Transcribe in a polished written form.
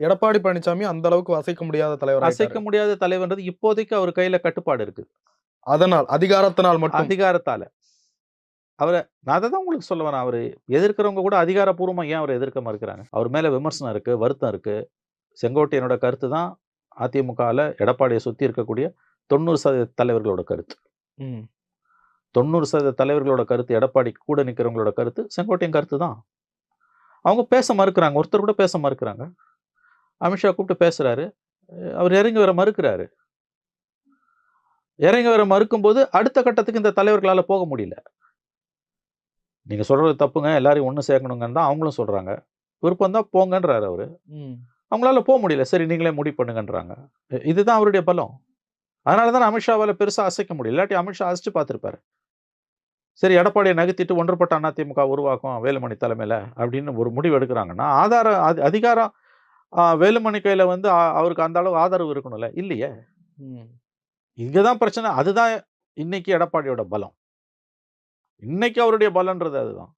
எடப்பாடி பழனிசாமி அந்த அளவுக்கு அசைக்க முடியாத தலைவர் அசைக்க ஆயிட்டாரு. முடியாத தலைவர்ன்றது இப்போதைக்கு அவர் கையில கட்டுப்பாடு இருக்கு. அதனால் அதிகாரத்தினால் மட்டும். அதிகாரத்தால. அவர நான் அததான் உங்களுக்கு சொல்ல வரேன். அவரு எதிர்க்கிறவங்க கூட அதிகாரப்பூர்வமா ஏன் அவர எதிர்க்க மறுக்கிறாங்க? அவர் மேல விமர்சனம் இருக்கு, வருத்தம் இருக்கு. செங்கோட்டையனோட கருத்து தான் அதிமுகல எடப்பாடிய சுத்தி இருக்கக்கூடிய 90% தலைவர்களோட கருத்து. ம். 90% தலைவர்களோட கருத்து, எடப்பாடிக்கு கூட நிக்கிறவங்களோட கருத்து, செங்கோட்டையன் கருத்து தான். அவங்க பேச மறுக்கிறாங்க. ஒருத்தர் கூட பேச மறுக்கிறாங்க. அமித்ஷா கூப்பிட்டு பேசுறாரு. அவர் இறங்கி வர மறுக்கிறாரு. இறங்கி வர மறுக்கும்போது, அடுத்த கட்டத்துக்கு இந்த தலைவர்களால போக முடியல. நீங்க சொல்றது தப்புங்க. எல்லாரையும் ஒண்ணு சேர்க்கணுங்கன்னு தான் அவங்களும் சொல்றாங்க. விருப்பம் தான் போங்கன்றாரு அவரு. ம். அவங்களால முடியல. சரி நீங்களே முடிவு பண்ணுங்கன்றாங்க. இதுதான் அவருடைய பலம். அதனால தானே அமித்ஷாவால பெருசா அசைக்க முடியல. இல்லாட்டி அமித்ஷா அசைச்சு பார்த்திருப்பாரு. சரி எடப்பாடிய நகர்த்திட்டு ஒன்றுபட்ட அதிமுக உருவாக்கும் வேலுமணி தலைமையில அப்படின்னு ஒரு முடிவு எடுக்குறாங்கன்னா, அதிகாரம் வேலுமணி கையில வந்து அவருக்கு அந்த அளவு ஆதரவு இருக்கணும்ல. இல்லையே. ம். இங்க தான் பிரச்சனை. அதுதான் இன்னைக்கு எடப்பாடியோட பலம். இன்னைக்கு அவருடைய பலம்ன்றது அதுதான்.